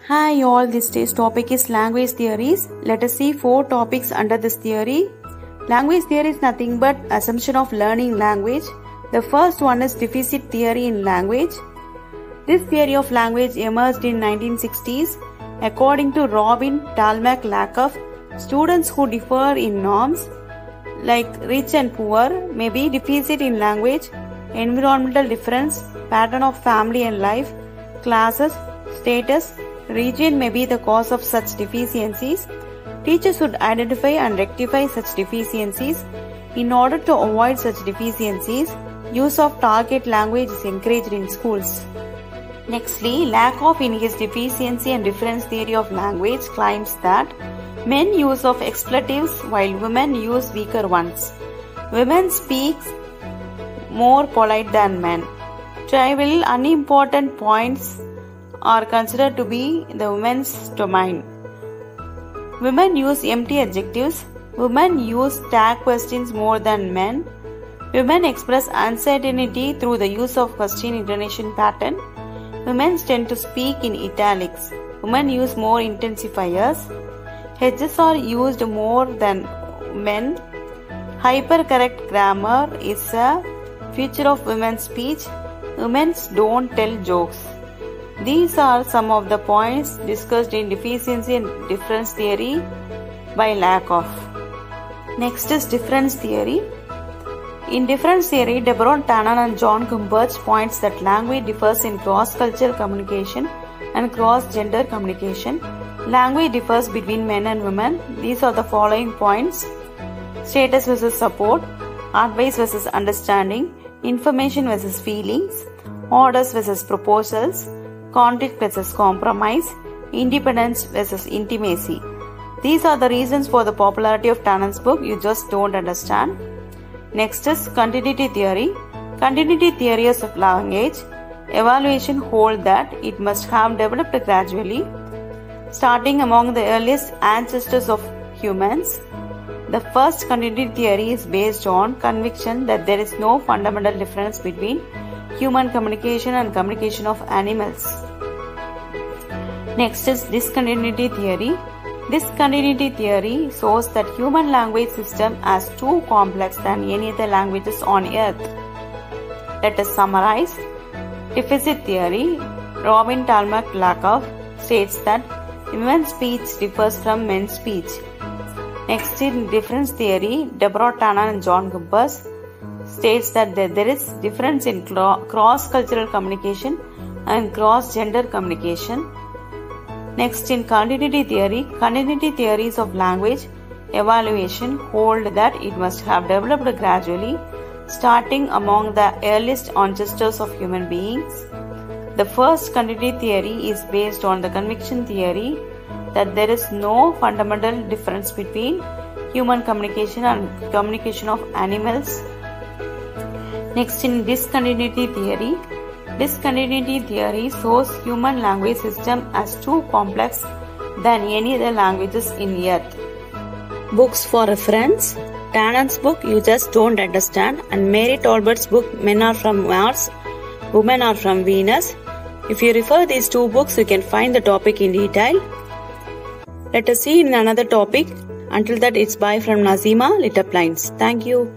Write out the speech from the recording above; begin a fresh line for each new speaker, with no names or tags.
Hi all, this day's topic is language theories. Let us see 4 topics under this theory. Language theory is nothing but assumption of learning language. The first one is deficit theory in language. This theory of language emerged in 1960s. According to Robin Talmadge Lakoff, students who differ in norms like rich and poor may be deficit in language, environmental difference, pattern of family and life, classes, status, region may be the cause of such deficiencies. Teachers should identify and rectify such deficiencies. In order to avoid such deficiencies, use of target language is encouraged in schools. Nextly, Lakoff in his deficiency and difference theory of language claims that men use of expletives while women use weaker ones. Women speak more polite than men. Trivial, unimportant points are considered to be the women's domain. Women use empty adjectives. Women use tag questions more than men. Women express uncertainty through the use of question intonation pattern. Women tend to speak in italics. Women use more intensifiers. Hedges are used more than men. Hypercorrect grammar is a feature of women's speech. Women don't tell jokes. These are some of the points discussed in deficiency and difference theory by Lakoff. Next is difference theory. In difference theory, Deborah Tannen and John Gumperz points that language differs in cross-cultural communication and cross-gender communication. Language differs between men and women. These are the following points: status versus support, advice versus understanding, information versus feelings, orders versus proposals, conflict versus compromise, independence versus intimacy. These are the reasons for the popularity of Tannen's book You Just Don't Understand. Next is continuity theory. Continuity theories of language evaluation hold that it must have developed gradually, starting among the earliest ancestors of humans. The first continuity theory is based on conviction that there is no fundamental difference between human communication and communication of animals. Next is discontinuity theory. Discontinuity theory shows that human language system is too complex than any other languages on earth. Let us summarize. Deficit theory. Robin Talmadge Lakoff states that women's speech differs from men's speech. Next, in difference theory, Deborah Tannen and John Gumperz states that there is difference in cross-cultural communication and cross-gender communication. Next, in continuity theories of language evaluation hold that it must have developed gradually, starting among the earliest ancestors of human beings. The first continuity theory is based on the conviction theory that there is no fundamental difference between human communication and communication of animals. Next, in discontinuity theory shows human language system as too complex than any other languages in earth. Books for reference: Tannen's book You Just Don't Understand and Mary Talbert's book Men Are From Mars, Women Are From Venus. If you refer these 2 books, you can find the topic in detail. Let us see in another topic. Until that, it's bye from Nazima, Lit Up Lines. Thank you.